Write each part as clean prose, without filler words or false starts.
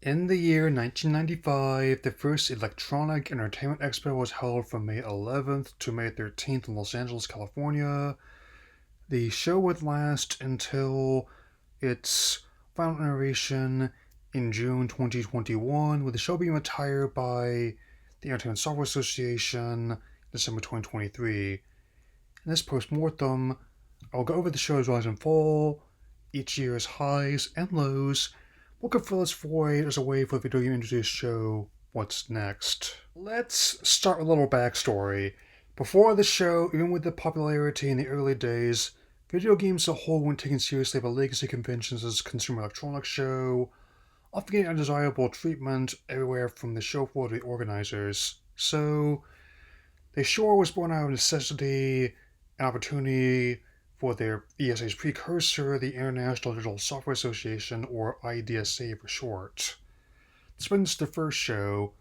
In the year 1995, the first Electronic Entertainment Expo was held from May 11th to May 13th in Los Angeles, California. The show would last until its final iteration in June 2021, with the show being retired by the Entertainment Software Association December 2023. In this postmortem, I'll go over the show's rise and fall, each year's highs and lows, what could fill its void as a way for the video game industry to show what's next. Let's start with a little backstory. Before the show, even with the popularity in the early days, video games as a whole weren't taken seriously by legacy conventions as Consumer Electronics Show, often getting undesirable treatment everywhere from the show floor to the organizers. So, the show was born out of necessity and opportunity for their ESA's precursor, the International Digital Software Association, or IDSA for short. Since the first show,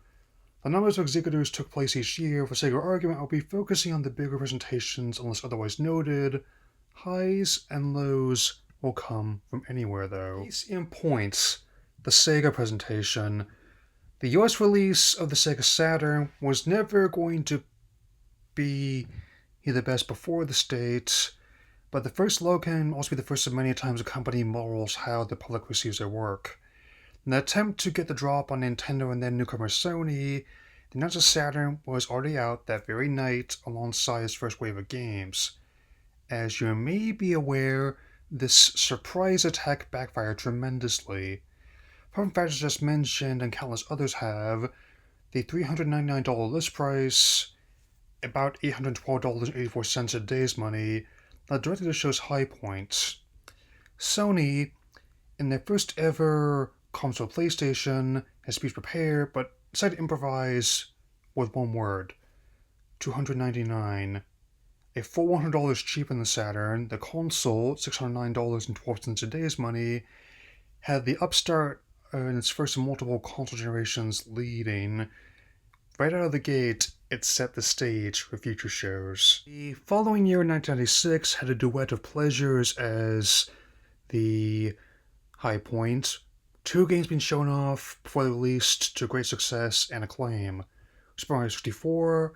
the numbers of exhibitors took place each year. For sake of argument, I'll be focusing on the bigger presentations unless otherwise noted. Highs and lows will come from anywhere though. Case in points, the Sega presentation. The US release of the Sega Saturn was never going to be the best before the States, but the first low can also be the first of many times a company models how the public receives their work. In an attempt to get the drop on Nintendo and then newcomer Sony, the Nintendo Saturn was already out that very night alongside its first wave of games. As you may be aware, this surprise attack backfired tremendously. From factors just mentioned and countless others have, the $399 list price, about $812.84 a day's money, led directly to the show's high points. Sony, in their first ever console PlayStation, had speech prepared, but decided to improvise with one word: $299. A full $100 cheaper than the Saturn, the console, $609.12 a day's money, had the upstart in its first of multiple console generations leading. Right out of the gate, it set the stage for future shows. The following year, 1996, had a duet of pleasures as the high point. Two games being shown off before they released to great success and acclaim: Super Mario 64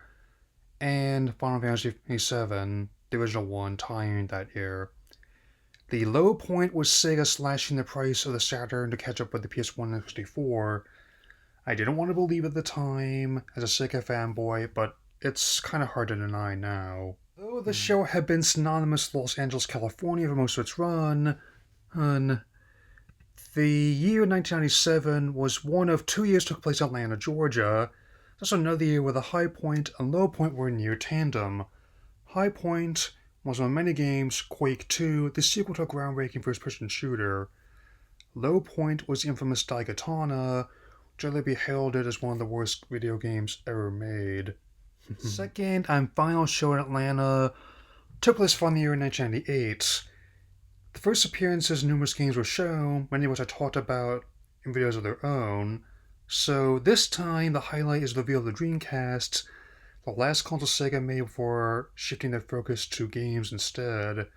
and Final Fantasy VII, the original one, tying that year. The low point was Sega slashing the price of the Saturn to catch up with the PS1 and 64. I didn't want to believe at the time as a Sega fanboy, but it's kind of hard to deny now. Though the show had been synonymous with Los Angeles, California for most of its run, the year 1997 was one of 2 years took place in Atlanta, Georgia. That's another year where the high point and low point were in near tandem. High point was one of many games, Quake 2, the sequel to a groundbreaking first-person shooter. Low point was the infamous Daikatana, generally heralded as one of the worst video games ever made. Second and final show in Atlanta took place from the year 1998. The first appearances in numerous games were shown, many of which I talked about in videos of their own. So this time, the highlight is the reveal of the Dreamcast, the last console Sega made before shifting their focus to games instead.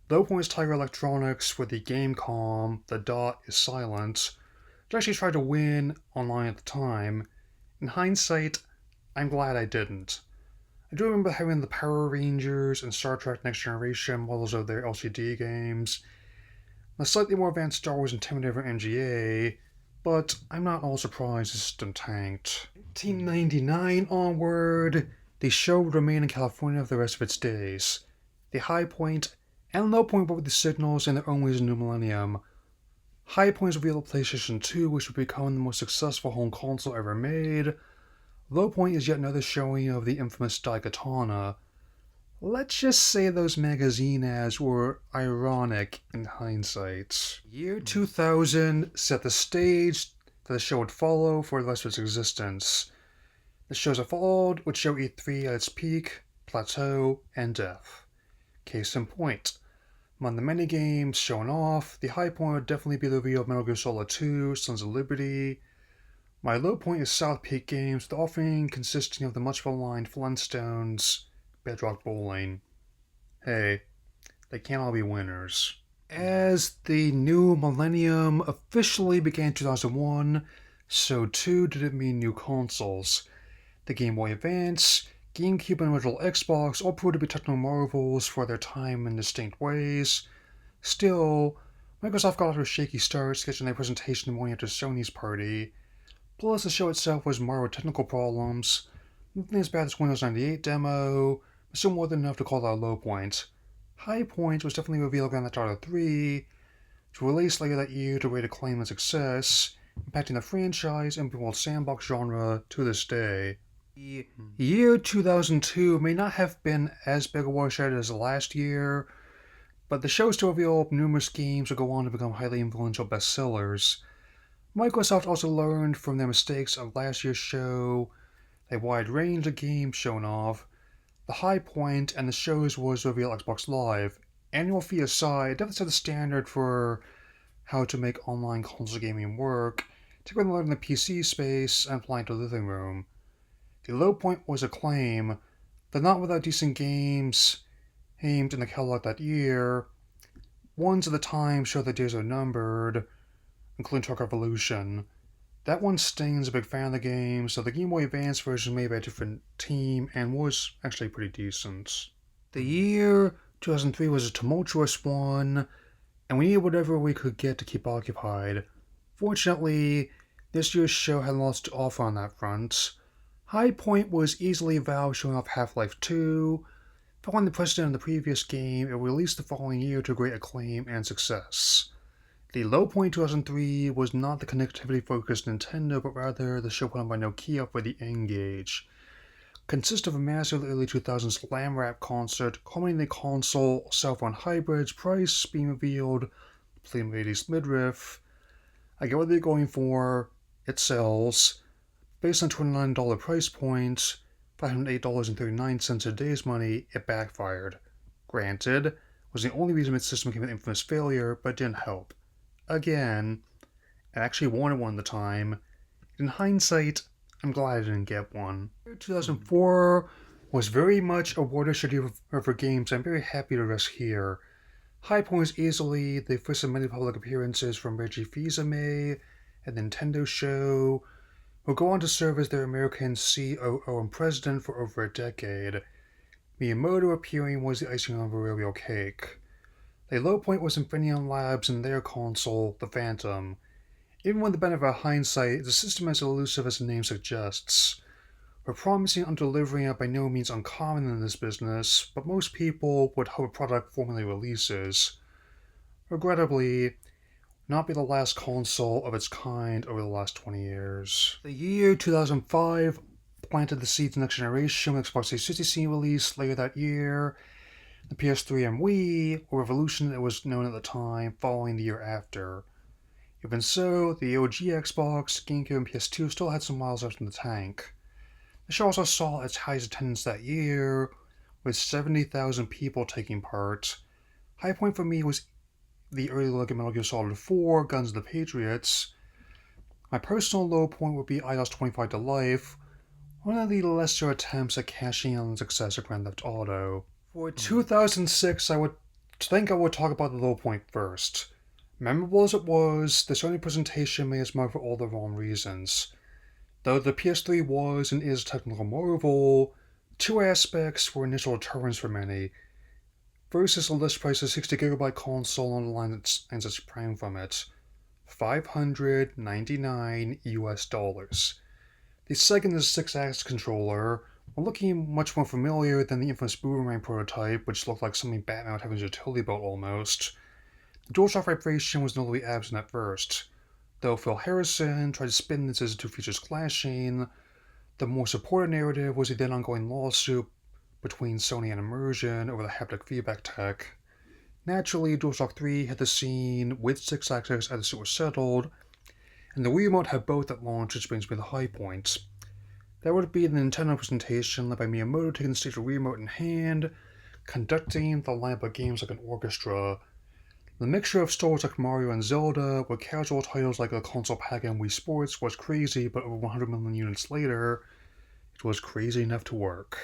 Low point is Tiger Electronics with the Gamecom, the dot is silent, which actually tried to win online at the time. In hindsight, I'm glad I didn't. I do remember having the Power Rangers and Star Trek Next Generation models of their LCD games, the slightly more advanced Star Wars Intimidator NGA, but I'm not all surprised the system tanked. 1999 onward, the show would remain in California for the rest of its days. The high point and low point were with the signals in their own ways in the new millennium. High points revealed the PlayStation 2, which would become the most successful home console ever made. Low point is yet another showing of the infamous Daikatana. Let's just say those magazine ads were ironic in hindsight. Year 2000 set the stage that the show would follow for the rest of its existence. The shows that followed would show E3 at its peak, plateau, and death. Case in point, among the many games shown off, the high point would definitely be the reveal of Metal Gear Solid 2, Sons of Liberty. My low point is South Peak games, with the offering consisting of the much maligned Flintstones, Bedrock Bowling. Hey, they can't all be winners. As the new millennium officially began in 2001, so too did it mean new consoles. The Game Boy Advance, GameCube, and original Xbox all proved to be technical marvels for their time in distinct ways. Still, Microsoft got off to a shaky start, sketching their presentation the morning after Sony's party. Plus, the show itself was marred with technical problems. Nothing as bad as Windows 98 demo, but still more than enough to call that a low point. High point was definitely revealed Grand Theft Auto 3, which was released later that year to great acclaim and success, impacting the franchise and world sandbox genre to this day. The year 2002 may not have been as big a watershed as the last year, but the show still revealed numerous games that go on to become highly influential bestsellers. Microsoft also learned from their mistakes of last year's show, a wide range of games shown off. The high point and the shows was reveal Xbox Live. Annual fee aside, definitely set the standard for how to make online console gaming work, taking learning the PC space and applying to the living room. The low point was Acclaim, but not without decent games aimed in the catalog that year. Ones at the time showed that days are numbered, including Truck Revolution. That one stings a big fan of the game, so the Game Boy Advance version was made by a different team and was actually pretty decent. The year 2003 was a tumultuous one, and we needed whatever we could get to keep occupied. Fortunately, this year's show had lots to offer on that front. High point was easily Valve showing off Half-Life 2. Following the precedent of the previous game, it was released the following year to great acclaim and success. The low point 2003 was not the connectivity-focused Nintendo, but rather the show put on by Nokia for the N-Gage. Consists of a massive early 2000s Slam Rap concert, culminating the console, cell phone hybrids, price being revealed, playing 80s midriff. I get what they're going for, it sells. Based on $29 price point, $508.39 in today's money, it backfired. Granted, was the only reason its system became an infamous failure, but it didn't help. Again, I actually wanted one at the time. In hindsight, I'm glad I didn't get one. 2004 was very much a watershed year for games. I'm very happy to rest here. High point is easily the first of many public appearances from Reggie Fils-Aimé at the Nintendo show, who go on to serve as their American COO and president for over a decade. Miyamoto appearing was the icing on the royal cake. The low point was Infineon Labs and their console, the Phantom. Even with the benefit of hindsight, the system is as elusive as the name suggests. For promising and delivering are by no means uncommon in this business, but most people would hope a product formally releases. Regrettably, not be the last console of its kind over the last 20 years. The year 2005 planted the seeds of the next generation with Xbox 360 scene released later that year. The PS3 and Wii, or Revolution it was known at the time, following the year after. Even so, the OG Xbox, GameCube, and PS2 still had some miles left in the tank. The show also saw its highest attendance that year, with 70,000 people taking part. High point for me was the early look at Metal Gear Solid 4, Guns of the Patriots. My personal low point would be IDOS 25 to Life, one of the lesser attempts at cashing in on the success of Grand Theft Auto. For 2006, I would talk about the low point first. Memorable as it was, the Sony presentation made its mark for all the wrong reasons. Though the PS3 was and is a technical marvel, two aspects were initial deterrents for many. First is the list price of 60GB console on the line that ends prime from it, $599 US. The second is a 6-axis controller, looking much more familiar than the infamous Boomerang prototype, which looked like something Batman would have in his utility belt almost. The DualShock vibration was notably absent at first. Though Phil Harrison tried to spin this as two features clashing, the more supported narrative was the then ongoing lawsuit between Sony and Immersion over the haptic feedback tech. Naturally, DualShock 3 had the scene with 6-axis as the suit was settled, and the Wii Remote had both at launch, which brings me to the high point. That would be the Nintendo presentation led by Miyamoto taking the stage with Wii Remote in hand, conducting the lineup of games like an orchestra. The mixture of stories like Mario and Zelda with casual titles like the console pack and Wii Sports was crazy, but over 100 million units later, it was crazy enough to work.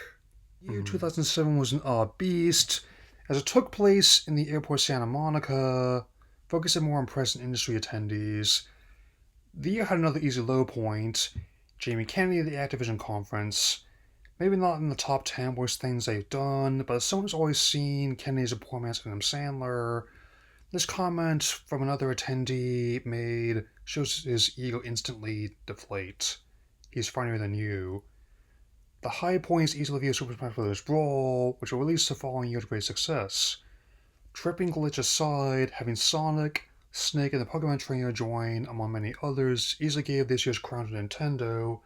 Year 2007 was an odd beast, as it took place in the airport Santa Monica, focusing more on present industry attendees. The year had another easy low point. Jamie Kennedy at the Activision conference. Maybe not in the top 10 worst things they've done, but as someone who's always seen Kennedy as a poor man's Adam Sandler, this comment from another attendee made shows his ego instantly deflate. He's funnier than you. The high point is easily viewed Super Smash Bros. Brawl, which will release the following year to great success. Tripping glitch aside, having Sonic, Snake, and the Pokemon Trainer join, among many others, easily gave this year's crown to Nintendo,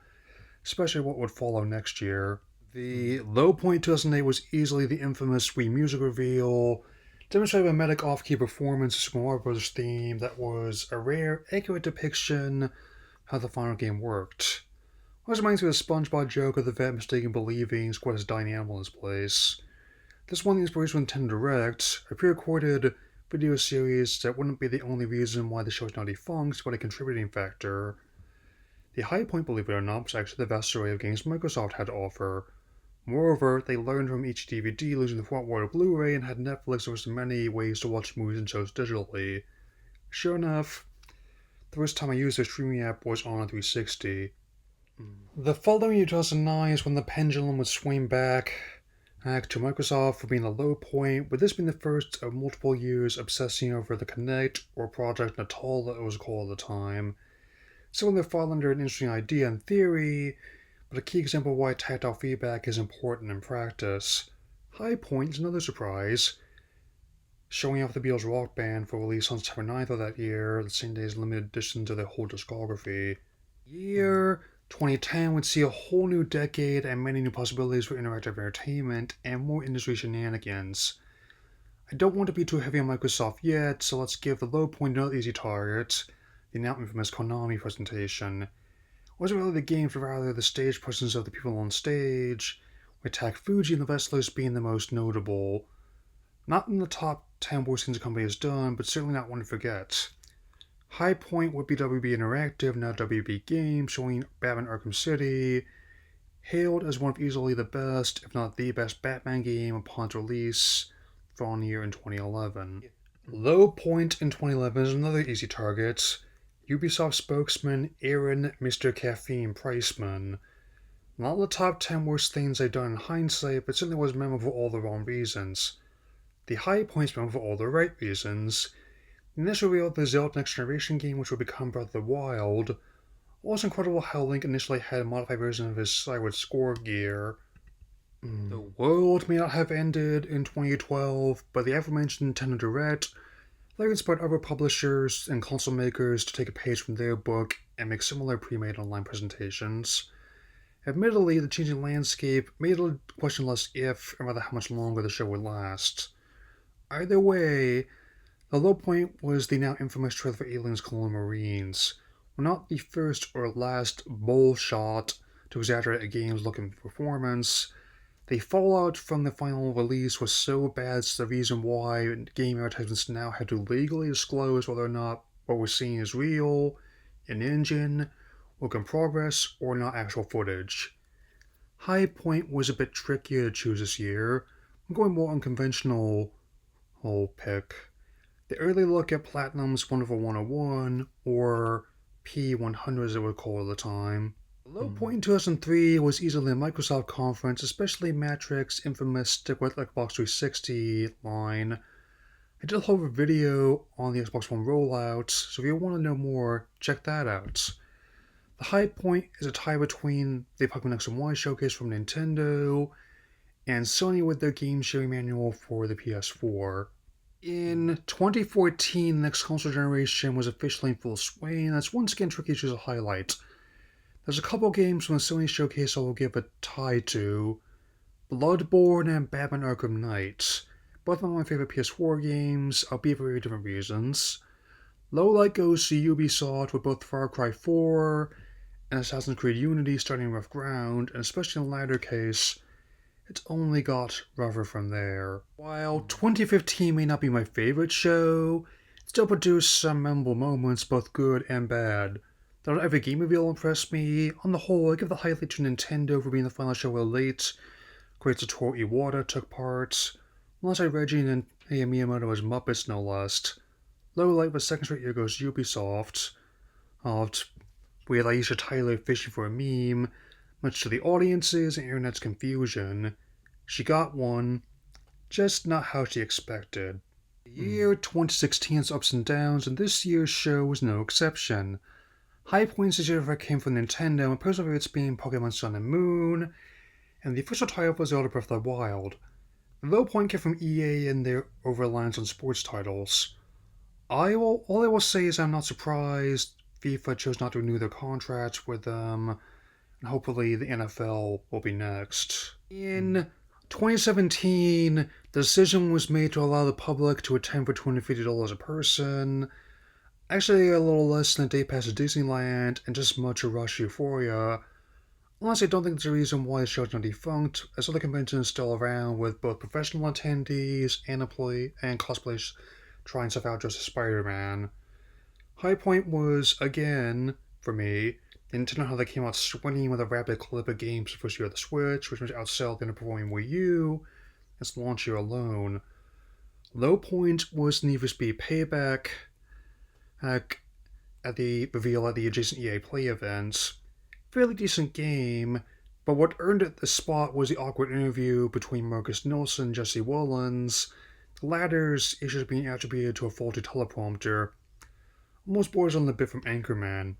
especially what would follow next year. The low point 2008 was easily the infamous Wii music reveal, demonstrated by Medic off-key performance of Super Mario Bros. Theme that was a rare, accurate depiction of how the final game worked. This reminds me of the SpongeBob joke of the vet mistaken believing Squid has a dying animal in his place. This won the inspiration for Nintendo Direct, a pre-recorded video series that wouldn't be the only reason why the show is now defunct, but a contributing factor. The high point, believe it or not, was actually the vast array of games Microsoft had to offer. Moreover, they learned from each DVD losing the front word of Blu-ray and had Netflix with many ways to watch movies and shows digitally. Sure enough, the first time I used their streaming app was on a 360. The following year, 2009, is when the pendulum would swing back to Microsoft for being the low point, with this being the first of multiple years obsessing over the Kinect, or Project Natal that it was called at the time. So when they fall under an interesting idea in theory, but a key example of why tactile feedback is important in practice. High Point is another surprise, showing off the Beatles rock band for release on September 9th of that year, the same day as limited edition to their whole discography. Year 2010 would see a whole new decade and many new possibilities for interactive entertainment and more industry shenanigans. I don't want to be too heavy on Microsoft yet, so let's give the low point another easy target, the now infamous Konami presentation. It wasn't really the games, but rather the stage presence of the people on stage, with Fuji and the wrestlers being the most notable. Not in the top 10 worst things the company has done, but certainly not one to forget. High point would be WB Interactive, now WB Games, showing Batman Arkham City, hailed as one of easily the best, if not the best Batman game upon its release, following year in 2011. Low point in 2011 is another easy target. Ubisoft spokesman Aaron Mr. Caffeine Priceman. Not the top 10 worst things they've done in hindsight, but certainly was memorable for all the wrong reasons. The high points memorable for all the right reasons. The initial reveal of the Zelda Next Generation game, which would become Breath of the Wild. It was incredible how Link initially had a modified version of his Skyward Sword gear. The world may not have ended in 2012, but the aforementioned Nintendo Direct they inspired other publishers and console makers to take a page from their book and make similar pre-made online presentations. Admittedly, the changing landscape made it question less if, and rather how much longer the show would last. Either way, the low point was the now infamous trailer for Aliens Colonial Marines. Well, not the first or last bold shot to exaggerate a game's look and performance, the fallout from the final release was so bad it's the reason why game advertisements now have to legally disclose whether or not what we're seeing is real, an engine, work in progress, or not actual footage. High Point was a bit trickier to choose this year. I'm going more unconventional pick. The early look at Platinum's Wonderful 101, or P100 as it was called at the time. The low point in 2003 was easily the Microsoft conference, especially Matrix's infamous Stick with Xbox 360 line. I did hold a video on the Xbox One rollout, so if you want to know more, check that out. The high point is a tie between the Pokemon X and Y showcase from Nintendo and Sony with their game sharing manual for the PS4. In 2014, the next console generation was officially in full swing, and it's once again tricky to choose a highlight. There's a couple games from the Sony showcase I will give a tie to. Bloodborne and Batman Arkham Knight. Both of my favorite PS4 games, albeit for very different reasons. Low light goes to Ubisoft with both Far Cry 4 and Assassin's Creed Unity starting rough ground, and especially in the latter case, it's only got rougher from there. While 2015 may not be my favorite show, it still produced some memorable moments, both good and bad. Not every game reveal impressed me. On the whole, I give the highlight to Nintendo for being the final show where late great Satoru Iwata took part. Alongside Reggie and Miyamoto's Muppets, no less. Low light for the second straight year goes Ubisoft. With Aisha Tyler fishing for a meme, much to the audience's and internet's confusion. She got one, just not how she expected. The year 2016's ups and downs, and this year's show was no exception. High points this year came from Nintendo, and personal favorites being Pokemon Sun and Moon, and the official title was Zelda Breath of the Wild. The low point came from EA and their over-reliance on sports titles. All I will say is I'm not surprised FIFA chose not to renew their contract with them, and hopefully the NFL will be next. In 2017, the decision was made to allow the public to attend for $250 a person. Actually, a little less than a day pass to Disneyland, and just much a rush euphoria. Honestly, I don't think there's a reason why the show's not defunct, as other conventions are still around with both professional attendees and cosplayers trying stuff out dressed as Spider-Man. High point was, again, for me, Nintendo how they came out swinging with a rapid clip of games the first year of the Switch, which was outsell the underperforming Wii U, its launch year alone. Low point was Need for Speed Payback at the reveal at the adjacent EA Play event. Fairly decent game, but what earned it the spot was the awkward interview between Marcus Nilsson and Jesse Wollins, the latter's issues being attributed to a faulty teleprompter. Almost borders on the bit from Anchorman.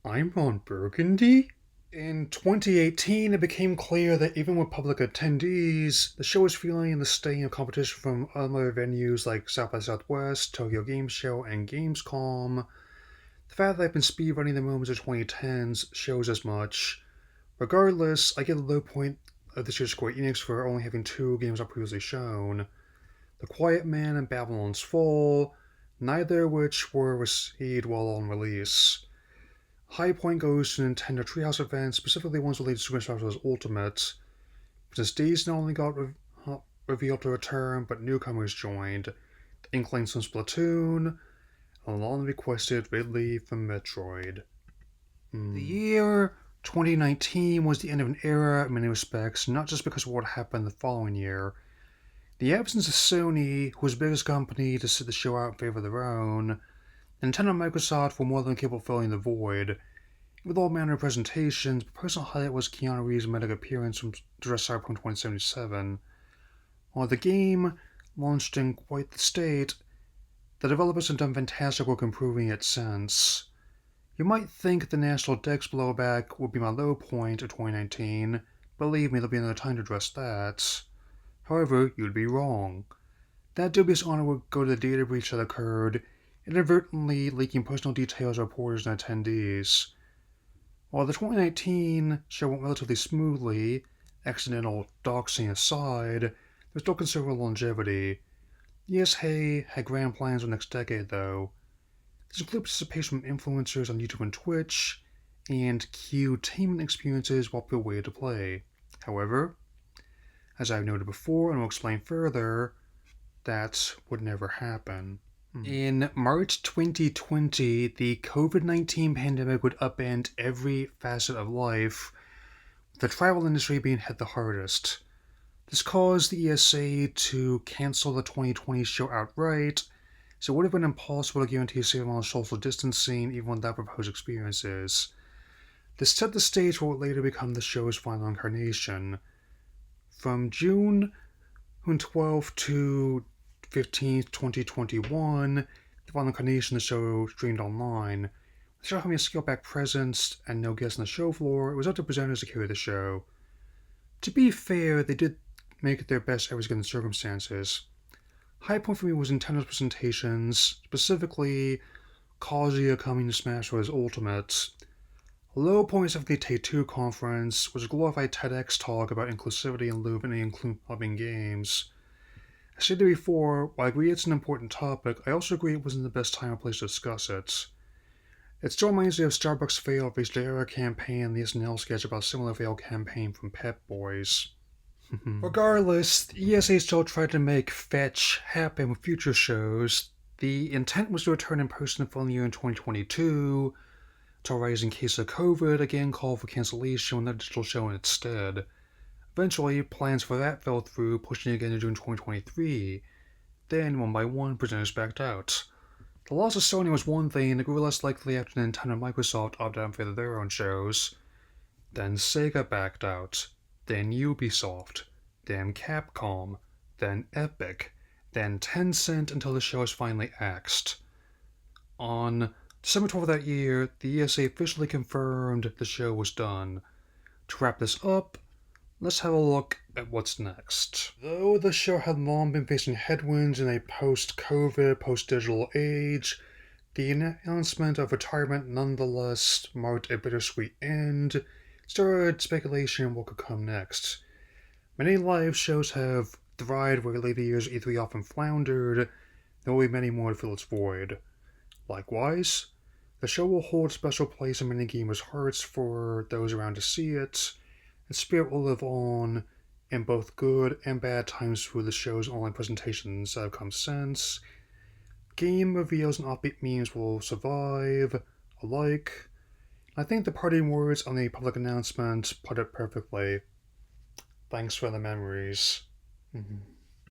I'm Ron Burgundy? In 2018, it became clear that even with public attendees, the show was feeling the sting of competition from other venues like South by Southwest, Tokyo Game Show, and Gamescom. The fact that I've been speedrunning the moments of 2010s shows as much. Regardless, I get the low point of this year's Square Enix for only having two games not previously shown. The Quiet Man and Babylon's Fall, neither of which were received well on release. High point goes to Nintendo Treehouse events, specifically ones related to Super Smash Bros. Ultimate. Since these not only got revealed to return, but newcomers joined. The Inklings from Splatoon, and the long requested Ridley from Metroid. The year 2019 was the end of an era in many respects, not just because of what happened the following year. The absence of Sony, who was the biggest company to sit the show out in favor of their own, Nintendo and Microsoft were more than capable of filling the void. With all manner of presentations, the personal highlight was Keanu Reeves' medic appearance from Cyberpunk 2077. While the game launched in quite the state, the developers have done fantastic work improving it since. You might think the National Dex blowback would be my low point of 2019. Believe me, there'll be another time to address that. However, you'd be wrong. That dubious honor would go to the data breach that occurred, inadvertently leaking personal details of reporters and attendees. While the 2019 show went relatively smoothly, accidental doxing aside, there was still considerable longevity. Yes, Hey had grand plans for the next decade, though. This includes participation from influencers on YouTube and Twitch, and Q-tainment experiences while people waited to play. However, as I've noted before and will explain further, that would never happen. In March 2020, the COVID-19 pandemic would upend every facet of life, with the travel industry being hit the hardest. This caused the ESA to cancel the 2020 show outright, so it would have been impossible to guarantee a safe amount of social distancing even without proposed experiences. This set the stage for what would later become the show's final incarnation. From June 12th to 15th, 2021, the final incarnation of the show streamed online. With the show having a scaled-back presence and no guests on the show floor, it was up to presenters to carry the show. To be fair, they did make their best efforts given the circumstances. High point for me was Nintendo's presentations, specifically Kazuya coming to Smash Bros. Ultimate. A low point was definitely Take-Two conference, was a glorified TEDx talk about inclusivity and lieu of any including games. As stated before, while I agree it's an important topic, I also agree it wasn't the best time or place to discuss it. It still reminds me of Starbucks' failed Era campaign and the SNL sketch about a similar failed campaign from Pep Boys. Regardless, the ESA still tried to make Fetch happen with future shows. The intent was to return in person the following year in 2022, until a rising case of COVID again called for cancellation with a digital show instead. Eventually, plans for that fell through, pushing again to June 2023. Then, one by one, presenters backed out. The loss of Sony was one thing, it grew less likely after Nintendo and Microsoft opted out for their own shows. Then Sega backed out. Then Ubisoft. Then Capcom. Then Epic. Then Tencent until the show was finally axed. On December 12th of that year, the ESA officially confirmed the show was done. To wrap this up, let's have a look at what's next. Though the show had long been facing headwinds in a post-COVID, post-digital age, the announcement of retirement nonetheless marked a bittersweet end, started speculation on what could come next. Many live shows have thrived where later years E3 often floundered. There will be many more to fill its void. Likewise, the show will hold a special place in many gamers' hearts for those around to see it, and Spirit will live on in both good and bad times through the show's online presentations that have come since. Game reveals and offbeat memes will survive alike. I think the parting words on the public announcement put it perfectly. Thanks for the memories. Mm-hmm.